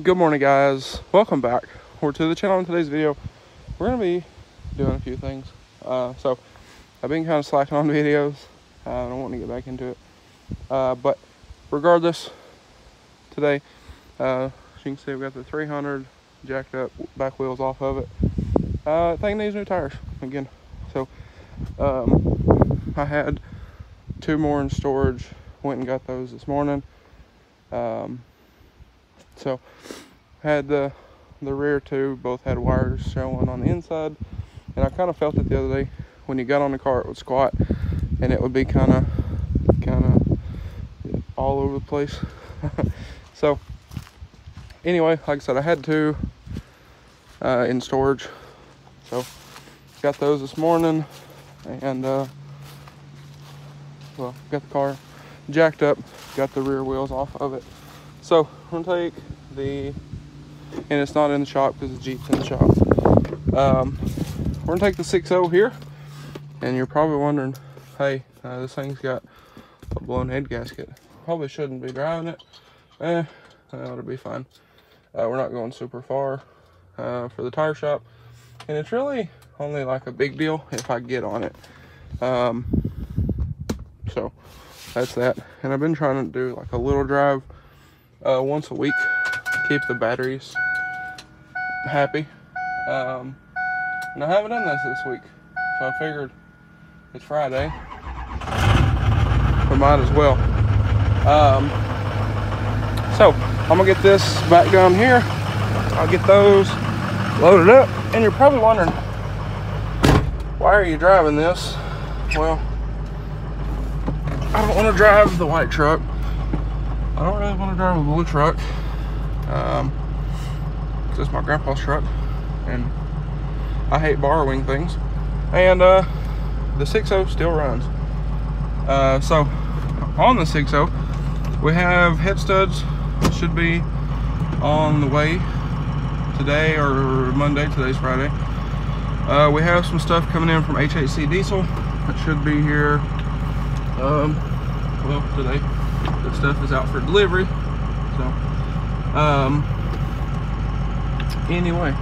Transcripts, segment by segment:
Good morning, guys. Welcome back. We're to the channel. In today's video, we're gonna be doing a few things. So I've been kind of slacking on videos. I don't want to get back into it. But regardless, today, as you can see, we got the 300 jacked up back wheels off of it. Thing needs new tires again. So I had two more in storage. Went and got those this morning. So had the rear two both had wires showing on the inside, and I kind of felt it the other day when you got on the car. It would squat and it would be kind of all over the place. So anyway, like I said, I had two in storage, so got those this morning, and well, got the car jacked up, got the rear wheels off of it. So I'm gonna take the, and it's not in the shop because the Jeep's in the shop. We're gonna take the 6.0 here, and you're probably wondering, hey, this thing's got a blown head gasket. Probably shouldn't be driving it. It'll be fine. We're not going super far for the tire shop, and it's really only like a big deal if I get on it. So that's that. And I've been trying to do like a little drive once a week, keep the batteries happy. And I haven't done this week, so I figured it's Friday, we might as well. So I'm gonna get this back down here. I'll get those loaded up, and you're probably wondering, why are you driving this? Well, I don't want to drive the white truck. I don't really want to drive a blue truck. This is my grandpa's truck, and I hate borrowing things. And the 6.0 still runs. So on the 6.0, we have head studs. Should be on the way today or Monday. Today's Friday. We have some stuff coming in from HHC Diesel. It should be here. Well, today. The stuff is out for delivery. So anyway,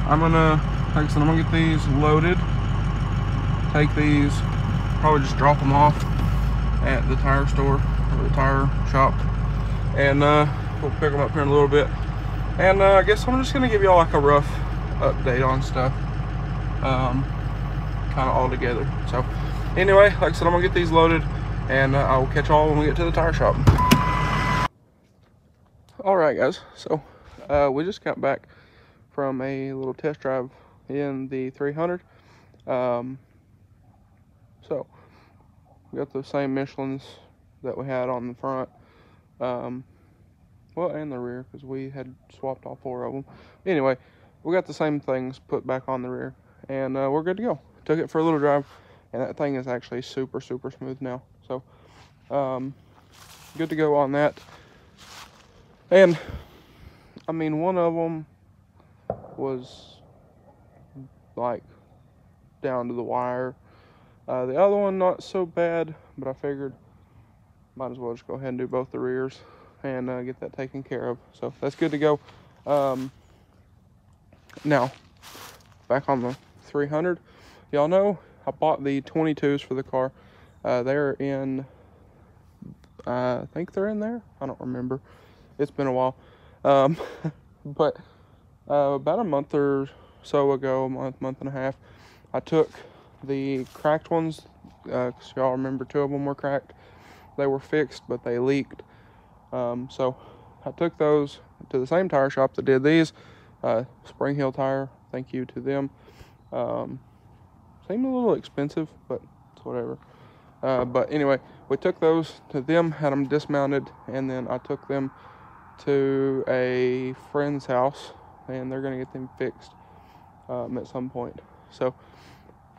I'm gonna, like I said, I'm gonna get these loaded, take these, probably just drop them off at the tire store or the tire shop, and we'll pick them up here in a little bit. And I guess I'm just gonna give y'all like a rough update on stuff, kind of all together. So anyway, like I said, I'm gonna get these loaded, and I will catch y'all when we get to the tire shop. All right, guys, so we just got back from a little test drive in the 300. So we got the same Michelins that we had on the front, well, and the rear, because we had swapped all four of them. Anyway, we got the same things put back on the rear, and we're good to go. Took it for a little drive, and that thing is actually super smooth now. So good to go on that. And I mean, one of them was like down to the wire. The other one not so bad, but I figured might as well just go ahead and do both the rears and get that taken care of. So that's good to go. Now back on the 300, y'all know I bought the 22s for the car. They're in, I think they're in there. I don't remember. It's been a while. But about a month or so ago, month and a half, I took the cracked ones, because y'all remember two of them were cracked. They were fixed, but they leaked. So I took those to the same tire shop that did these, Spring Hill Tire. Thank you to them. Seemed a little expensive, but it's whatever. But anyway, we took those to them, had them dismounted, and then I took them to a friend's house, and they're gonna get them fixed at some point. So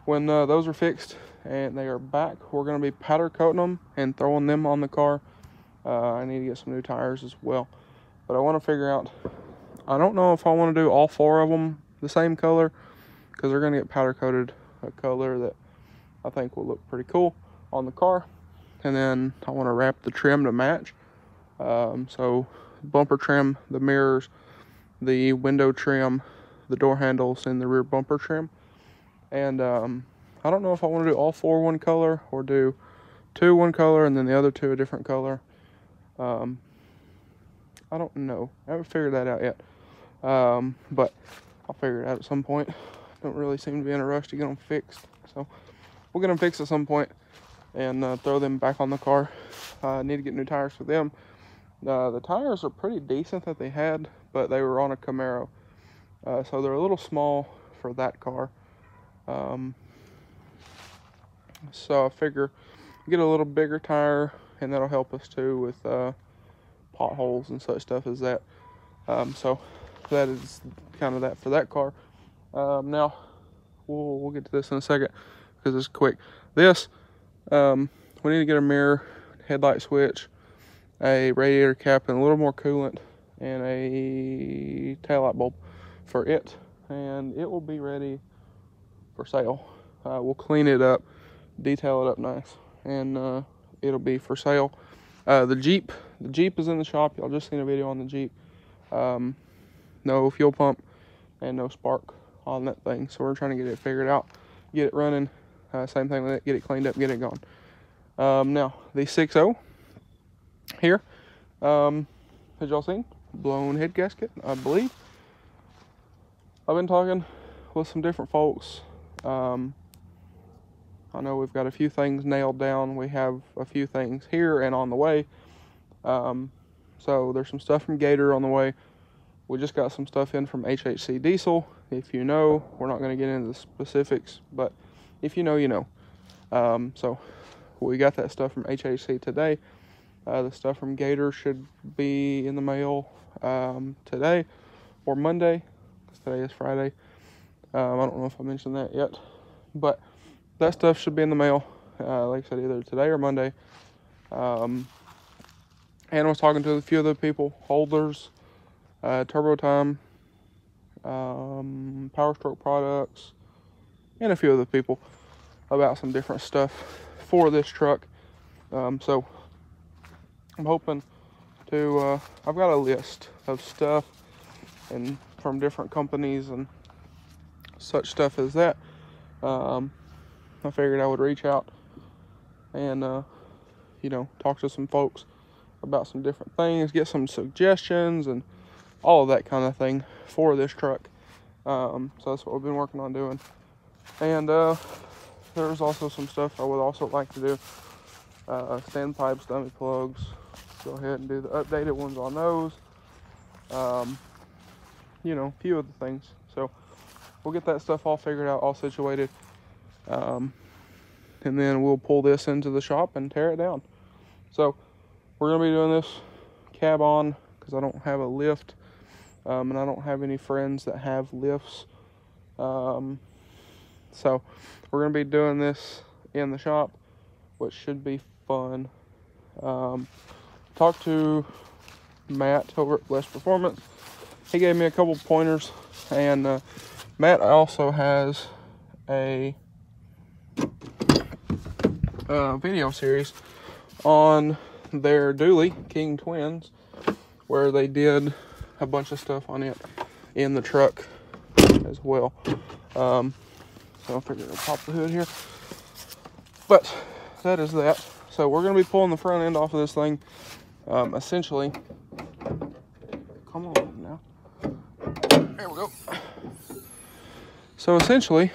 when those are fixed and they are back, we're gonna be powder coating them and throwing them on the car. I need to get some new tires as well, but I want to figure out, I don't know if I want to do all four of them the same color, because they're gonna get powder coated a color that I think will look pretty cool on the car. And then I want to wrap the trim to match. So bumper trim, the mirrors, the window trim, the door handles, and the rear bumper trim. And I don't know if I want to do all 4 one color or do 2 one color and then the other 2 a different color. I don't know. I haven't figured that out yet. But I'll figure it out at some point. Don't really seem to be in a rush to get them fixed. So we'll get them fixed at some point and throw them back on the car. Need to get new tires for them. The tires are pretty decent that they had, but they were on a Camaro. So they're a little small for that car. So I figure get a little bigger tire, and that'll help us too with potholes and such stuff as that. So that is kind of that for that car. Now we'll get to this in a second because it's quick. This we need to get a mirror, headlight switch, a radiator cap, and a little more coolant, and a taillight bulb for it, and it will be ready for sale. We'll clean it up, detail it up nice, and it'll be for sale. The Jeep is in the shop. Y'all just seen a video on the Jeep. No fuel pump and no spark on that thing, so we're trying to get it figured out, get it running. Same thing with it, get it cleaned up, get it gone. Now the 6.0 here, as y'all seen, blown head gasket, I believe. I've been talking with some different folks. I know we've got a few things nailed down. We have a few things here and on the way. So there's some stuff from Gator on the way. We just got some stuff in from HHC Diesel. If you know, we're not going to get into the specifics, but if you know, you know. So we got that stuff from HHC today. The stuff from Gator should be in the mail today or Monday, because today is Friday. I don't know if I mentioned that yet, but that stuff should be in the mail, like I said, either today or Monday. And I was talking to a few other people, Holders, Turbo Time, Power Stroke Products, and a few other people about some different stuff for this truck. So I'm hoping to, I've got a list of stuff and from different companies and such stuff as that. I figured I would reach out and, you know, talk to some folks about some different things, get some suggestions and all of that kind of thing for this truck. So that's what we've been working on doing. And there's also some stuff I would also like to do. Standpipes, dummy plugs. Go ahead and do the updated ones on those. You know, a few other things. So we'll get that stuff all figured out, all situated. And then we'll pull this into the shop and tear it down. So we're going to be doing this cab on because I don't have a lift. And I don't have any friends that have lifts. So we're going to be doing this in the shop, which should be fun. Talked to Matt over at Blessed Performance. He gave me a couple pointers, and Matt also has a video series on their dually King Twins, where they did a bunch of stuff on it in the truck as well. So I'll figure I'll pop the hood here. But that is that. So we're going to be pulling the front end off of this thing. Essentially, come on now. There we go. So essentially,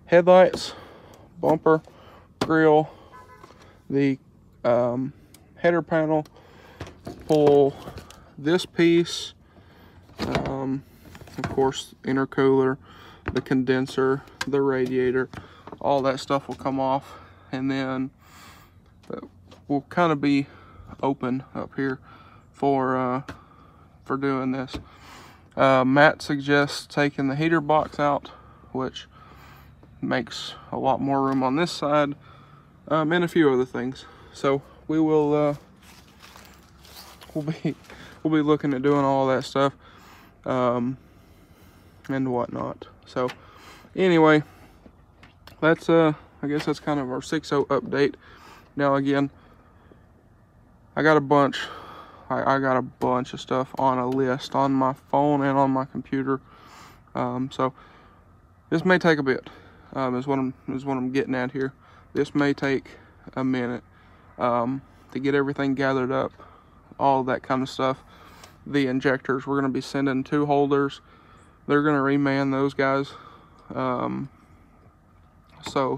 headlights, bumper, grill, the header panel, pull this piece, of course, intercooler, the condenser, the radiator, all that stuff will come off, and then we'll kind of be open up here for doing this. Matt suggests taking the heater box out, which makes a lot more room on this side, and a few other things. So we will we'll be looking at doing all that stuff and whatnot. So anyway, that's I guess that's kind of our 6.0 update. Now again, I got a bunch. I got a bunch of stuff on a list on my phone and on my computer. So this may take a bit. Is what I'm getting at here. This may take a minute to get everything gathered up, all that kind of stuff. The injectors, we're going to be sending 2 holders. They're going to reman those guys. So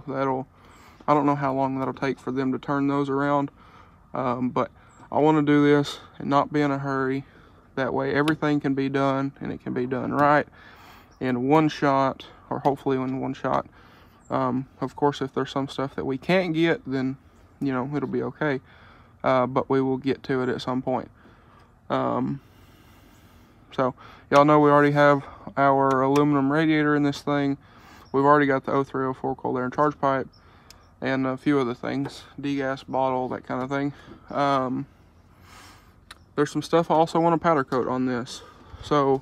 I don't know how long that'll take for them to turn those around. But I want to do this and not be in a hurry. That way everything can be done, and it can be done right in one shot, or hopefully in one shot. Of course, if there's some stuff that we can't get, then, you know, it'll be okay. But we will get to it at some point. So y'all know we already have our aluminum radiator in this thing. We've already got the 0304 cold air and charge pipe and a few other things, degas bottle, that kind of thing. There's some stuff I also want to powder coat on this. So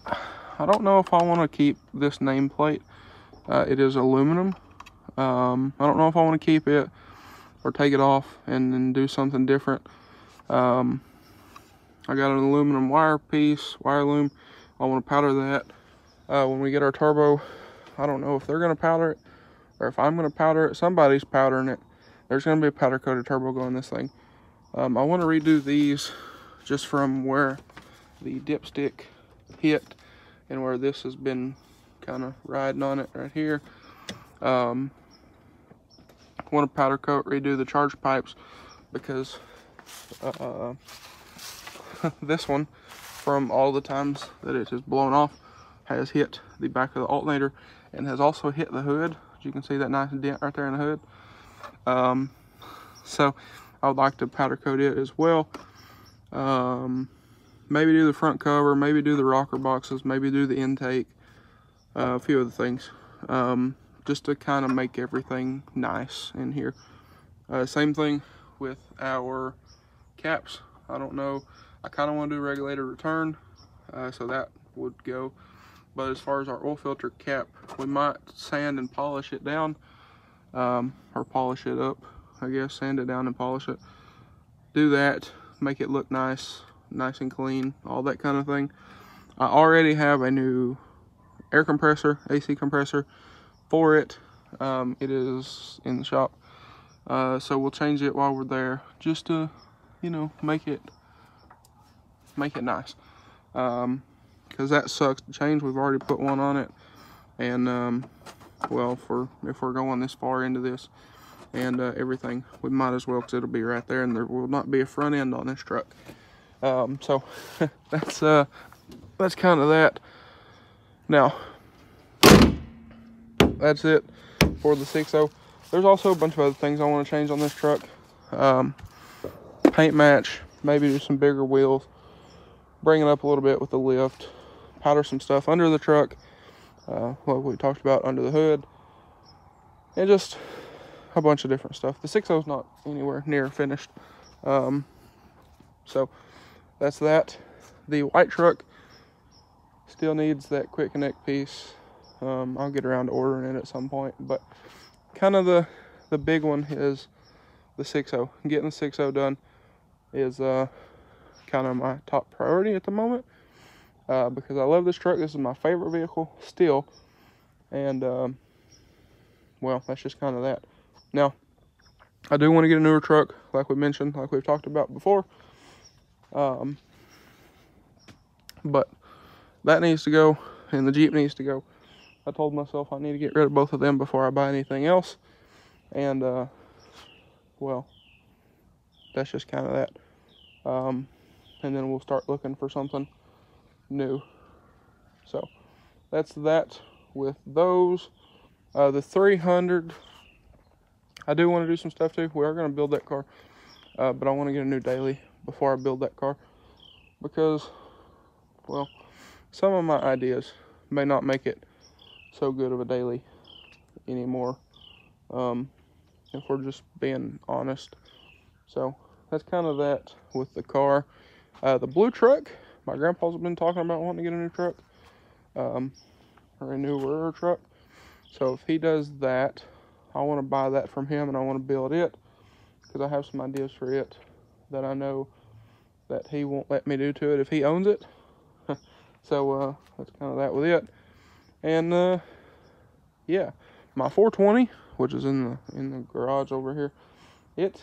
I don't know if I want to keep this nameplate. It is aluminum. I don't know if I want to keep it or take it off and then do something different. I got an aluminum wire piece, wire loom. I want to powder that. When we get our turbo, I don't know if they're going to powder it or if I'm going to powder it. Somebody's powdering it. There's going to be a powder coated turbo going in this thing. I want to redo these just from where the dipstick hit and where this has been kind of riding on it right here. Want to powder coat, redo the charge pipes, because this one, from all the times that it has blown off, has hit the back of the alternator and has also hit the hood. As you can see, that nice dent right there in the hood. So I would like to powder coat it as well. Maybe do the front cover, maybe do the rocker boxes, maybe do the intake, a few other things, just to kind of make everything nice in here. Same thing with our caps. I don't know, I kind of want to do regulator return, so that would go. But as far as our oil filter cap, we might sand and polish it down, or polish it up, I guess, sand it down and polish it. Do that, make it look nice and clean, all that kind of thing. I already have a new air compressor, AC compressor for it. It is in the shop, so we'll change it while we're there, just to, you know, make it nice. Because that sucks to change. We've already put one on it, and well, if we're going this far into this and everything, we might as well, because it'll be right there, and there will not be a front end on this truck. So that's kind of that. Now that's it for the 6.0. There's also a bunch of other things I want to change on this truck. Paint match, maybe do some bigger wheels, bring it up a little bit with the lift, powder some stuff under the truck, what we talked about under the hood, and just a bunch of different stuff. The 6.0 is not anywhere near finished. So that's that. The white truck still needs that quick connect piece. I'll get around to ordering it at some point, but kind of the big one is the 6.0. Getting the 6.0 done is kind of my top priority at the moment, because I love this truck. This is my favorite vehicle still, and well, that's just kind of that. Now, I do want to get a newer truck, like we mentioned, like we've talked about before, but that needs to go, and the Jeep needs to go. I told myself I need to get rid of both of them before I buy anything else, and well, that's just kind of that. And then we'll start looking for something new. So that's that with those. The 300, I do want to do some stuff too. We are going to build that car, but I want to get a new daily before I build that car, because, well, some of my ideas may not make it so good of a daily anymore, if we're just being honest. So that's kind of that with the car. The blue truck, my grandpa's been talking about wanting to get a new truck, or a newer truck. So if he does that, I want to buy that from him, and I want to build it, because I have some ideas for it. that I know that he won't let me do to it if he owns it. So that's kind of that with it. And yeah, my 420, which is in the garage over here, it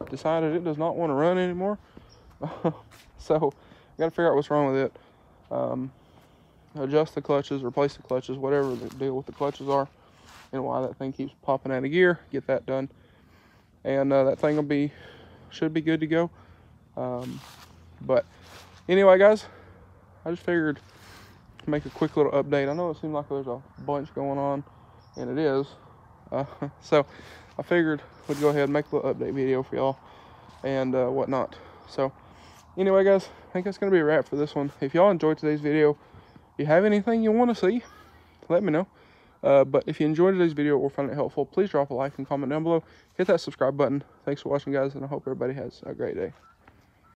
decided it does not want to run anymore. So I got to figure out what's wrong with it. Adjust the clutches, replace the clutches, whatever the deal with the clutches are, and why that thing keeps popping out of gear. Get that done, and that thing should be good to go. But anyway, guys, I just figured to make a quick little update. I know it seemed like there's a bunch going on, and it is. So I figured we'd go ahead and make a little update video for y'all and whatnot. So anyway, guys, I think that's going to be a wrap for this one. If y'all enjoyed today's video, you have anything you want to see, let me know. But if you enjoyed today's video or found it helpful, please drop a like and comment down below. Hit that subscribe button. Thanks for watching, guys, and I hope everybody has a great day.